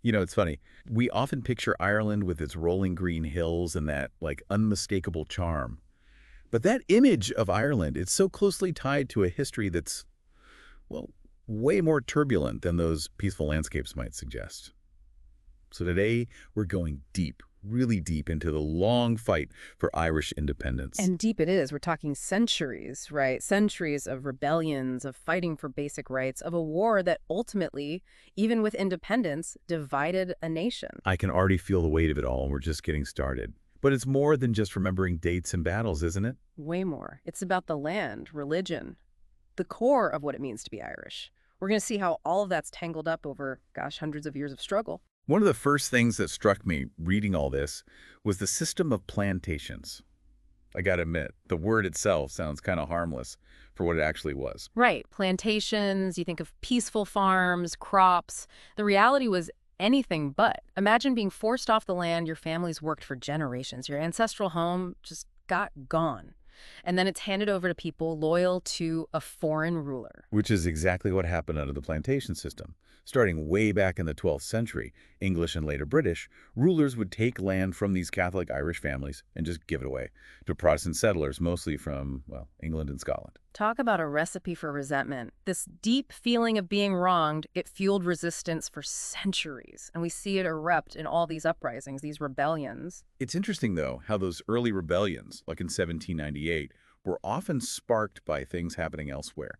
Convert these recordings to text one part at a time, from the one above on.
It's funny. We often picture Ireland with its rolling green hills and that, unmistakable charm. But that image of Ireland, it's so closely tied to a history that's, well, way more turbulent than those peaceful landscapes might suggest. So today, we're going deep, really deep into the long fight for Irish independence. And deep it is. We're talking centuries, right? Centuries of rebellions, of fighting for basic rights, of a war that ultimately, even with independence, divided a nation. I can already feel the weight of it all, and we're just getting started. But it's more than just remembering dates and battles, isn't it? Way more. It's about the land, religion, the core of what it means to be Irish. We're going to see how all of that's tangled up over, gosh, hundreds of years of struggle. One of the first things that struck me reading all this was the system of plantations. I gotta admit, the word itself sounds kind of harmless for what it actually was. Right. Plantations, you think of peaceful farms, crops. The reality was anything but. Imagine being forced off the land your family's worked for generations. Your ancestral home just got gone. And then it's handed over to people loyal to a foreign ruler. Which is exactly what happened under the plantation system. Starting way back in the 12th century, English and later British, rulers would take land from these Catholic Irish families and just give it away to Protestant settlers, mostly from, well, England and Scotland. Talk about a recipe for resentment. This deep feeling of being wronged, it fueled resistance for centuries. And we see it erupt in all these uprisings, these rebellions. It's interesting, though, how those early rebellions, like in 1798, were often sparked by things happening elsewhere.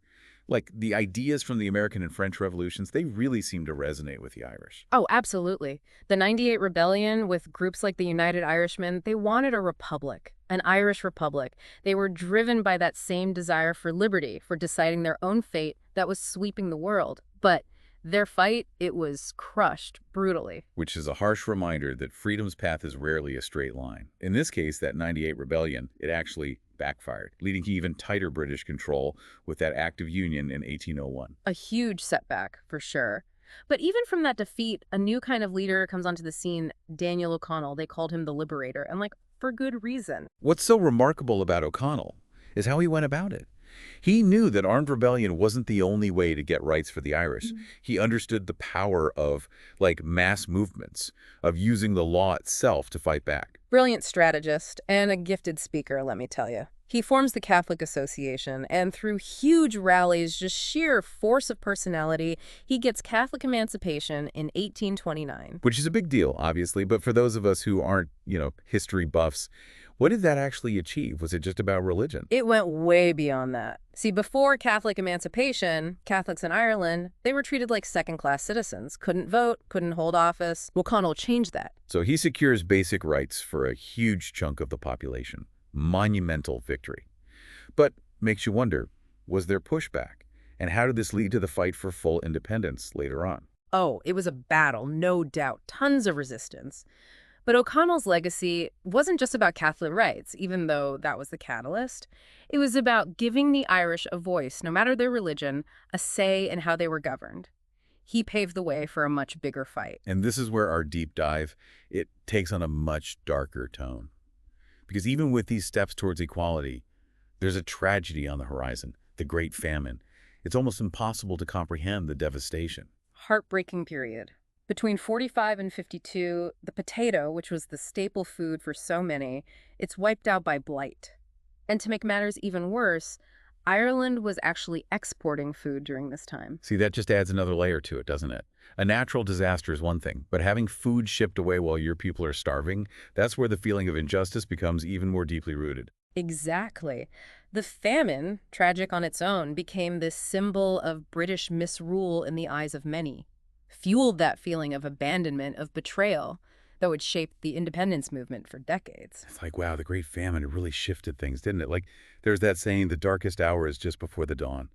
Like the ideas from the American and French revolutions, they really seem to resonate with the Irish. Oh, absolutely. The 98 Rebellion with groups like the United Irishmen, they wanted a republic, an Irish republic. They were driven by that same desire for liberty, for deciding their own fate that was sweeping the world. But their fight, it was crushed brutally. Which is a harsh reminder that freedom's path is rarely a straight line. In this case, that 98 rebellion, it actually backfired, leading to even tighter British control with that Act of Union in 1801. A huge setback, for sure. But even from that defeat, a new kind of leader comes onto the scene, Daniel O'Connell. They called him the Liberator, and for good reason. What's so remarkable about O'Connell is how he went about it. He knew that armed rebellion wasn't the only way to get rights for the Irish. He understood the power of, mass movements, of using the law itself to fight back. Brilliant strategist and a gifted speaker, let me tell you. He forms the Catholic Association, and through huge rallies, just sheer force of personality, he gets Catholic emancipation in 1829. Which is a big deal, obviously, but for those of us who aren't, history buffs, what did that actually achieve? Was it just about religion? It went way beyond that. See, before Catholic emancipation, Catholics in Ireland, they were treated like second-class citizens, couldn't vote, couldn't hold office. O'Connell changed that. So he secures basic rights for a huge chunk of the population. Monumental victory. But makes you wonder, was there pushback? And how did this lead to the fight for full independence later on? Oh, it was a battle, no doubt. Tons of resistance. But O'Connell's legacy wasn't just about Catholic rights, even though that was the catalyst. It was about giving the Irish a voice, no matter their religion, a say in how they were governed. He paved the way for a much bigger fight. And this is where our deep dive, it takes on a much darker tone. Because even with these steps towards equality, there's a tragedy on the horizon, the Great Famine. It's almost impossible to comprehend the devastation. Heartbreaking period. Between 45 and 52, the potato, which was the staple food for so many, it's wiped out by blight. And to make matters even worse, Ireland was actually exporting food during this time. See, that just adds another layer to it, doesn't it? A natural disaster is one thing, but having food shipped away while your people are starving, that's where the feeling of injustice becomes even more deeply rooted. Exactly. The famine, tragic on its own, became this symbol of British misrule in the eyes of many. Fueled that feeling of abandonment, of betrayal, that would shape the independence movement for decades. It's like, wow, the Great Famine, it really shifted things, didn't it? There's that saying, the darkest hour is just before the dawn.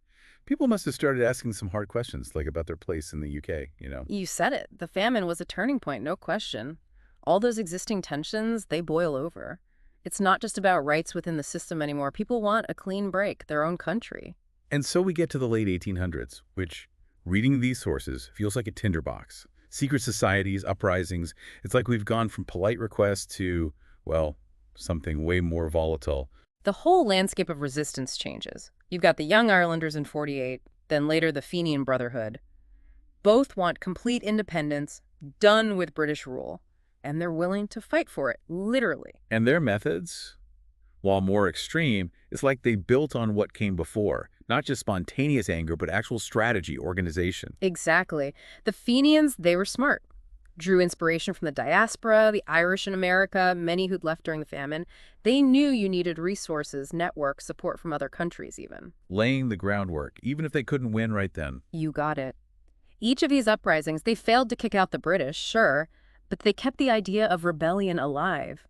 People must have started asking some hard questions, about their place in the UK. You said it. The famine was a turning point, no question. All those existing tensions, they boil over. It's not just about rights within the system anymore. People want a clean break, their own country. And so we get to the late 1800s, which, reading these sources, feels like a tinderbox. Secret societies, uprisings, it's like we've gone from polite requests to, well, something way more volatile. The whole landscape of resistance changes. You've got the Young Irelanders in 48, then later the Fenian Brotherhood. Both want complete independence, done with British rule. And they're willing to fight for it, literally. And their methods, while more extreme, it's like they built on what came before. Not just spontaneous anger, but actual strategy, organization. Exactly. The Fenians, they were smart. Drew inspiration from the diaspora, the Irish in America, many who'd left during the famine. They knew you needed resources, networks, support from other countries even. Laying the groundwork, even if they couldn't win right then. You got it. Each of these uprisings, they failed to kick out the British, sure, but they kept the idea of rebellion alive.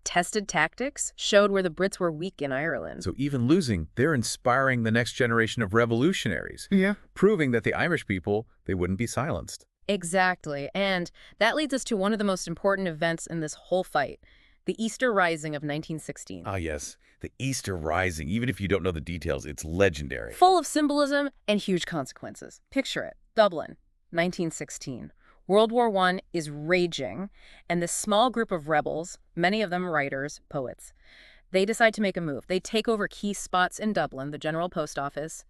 Tested tactics showed where the Brits were weak in Ireland. So even losing, they're inspiring the next generation of revolutionaries. Yeah. Proving that the Irish people, they wouldn't be silenced. Exactly. And that leads us to one of the most important events in this whole fight, the Easter Rising of 1916. Ah, yes. The Easter Rising. Even if you don't know the details, it's legendary. Full of symbolism and huge consequences. Picture it. Dublin, 1916. World War I is raging, and this small group of rebels, many of them writers, poets, they decide to make a move. They take over key spots in Dublin, the General Post Office,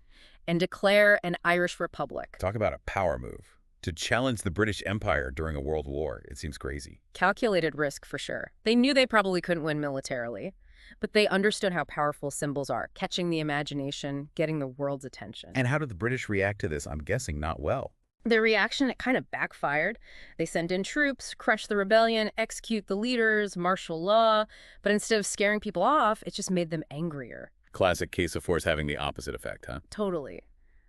and declare an Irish Republic. Talk about a power move. To challenge the British Empire during a world war, it seems crazy. Calculated risk for sure. They knew they probably couldn't win militarily, but they understood how powerful symbols are, catching the imagination, getting the world's attention. And how did the British react to this? I'm guessing not well. Their reaction, it kind of backfired. They sent in troops, crushed the rebellion, execute the leaders, martial law, but instead of scaring people off, it just made them angrier. Classic case of force having the opposite effect, huh? Totally.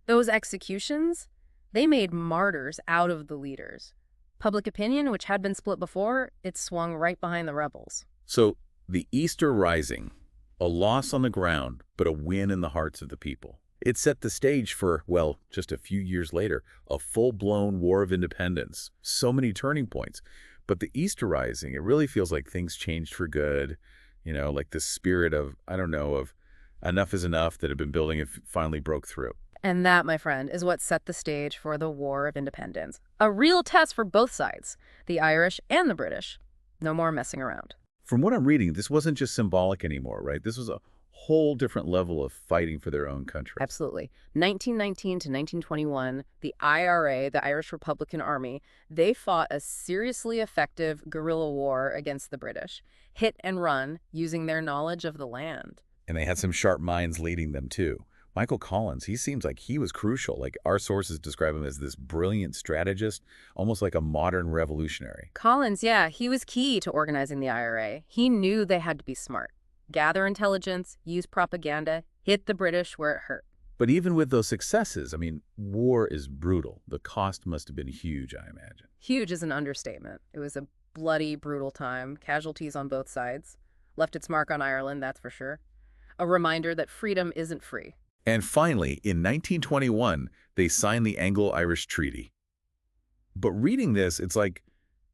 Those executions, they made martyrs out of the leaders. Public opinion, which had been split before, it swung right behind the rebels. So, the Easter Rising, a loss on the ground, but a win in the hearts of the people. It set the stage for, well, just a few years later, a full-blown war of independence. So many turning points. But the Easter Rising, it really feels like things changed for good. You know, like the spirit of, I don't know, of enough is enough that had been building and finally broke through. And that, my friend, is what set the stage for the War of Independence. A real test for both sides, the Irish and the British. No more messing around. From what I'm reading, this wasn't just symbolic anymore, right? This was a whole different level of fighting for their own country. Absolutely. 1919 to 1921, the IRA, the Irish Republican Army, they fought a seriously effective guerrilla war against the British. Hit and run, using their knowledge of the land. And they had some sharp minds leading them, too. Michael Collins, he seems like he was crucial. Like, our sources describe him as this brilliant strategist, almost like a modern revolutionary. Collins, yeah, he was key to organizing the IRA. He knew they had to be smart. Gather intelligence, use propaganda, hit the British where it hurt. But even with those successes, I mean, war is brutal. The cost must have been huge, I imagine. Huge is an understatement. It was a bloody, brutal time. Casualties on both sides. Left its mark on Ireland, that's for sure. A reminder that freedom isn't free. And finally, in 1921, they signed the Anglo-Irish Treaty. But reading this, it's like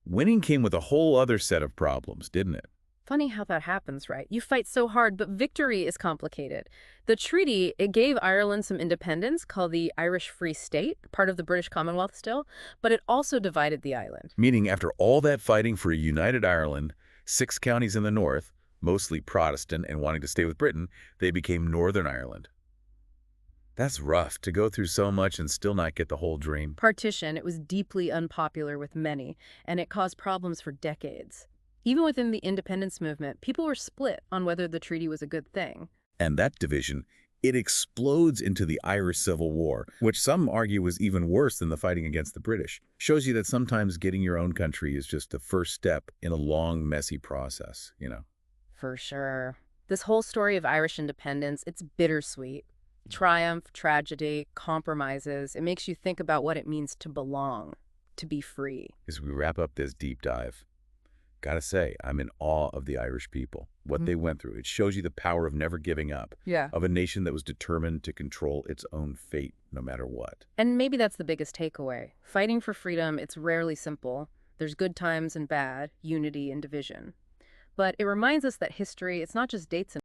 winning came with a whole other set of problems, didn't it? Funny how that happens, right? You fight so hard, but victory is complicated. The treaty, it gave Ireland some independence called the Irish Free State, part of the British Commonwealth still, but it also divided the island. Meaning after all that fighting for a united Ireland, 6 counties in the north, mostly Protestant and wanting to stay with Britain, they became Northern Ireland. That's rough, to go through so much and still not get the whole dream. Partition, it was deeply unpopular with many, and it caused problems for decades. Even within the independence movement, people were split on whether the treaty was a good thing. And that division, it explodes into the Irish Civil War, which some argue was even worse than the fighting against the British. Shows you that sometimes getting your own country is just the first step in a long, messy process, you know. For sure. This whole story of Irish independence, it's bittersweet. Triumph, tragedy, compromises. It makes you think about what it means to belong, to be free. As we wrap up this deep dive, gotta say, I'm in awe of the Irish people, what they went through. It shows you the power of never giving up, Yeah. of a nation that was determined to control its own fate, no matter what. And maybe that's the biggest takeaway. Fighting for freedom, it's rarely simple. There's good times and bad, unity and division. But it reminds us that history, it's not just dates and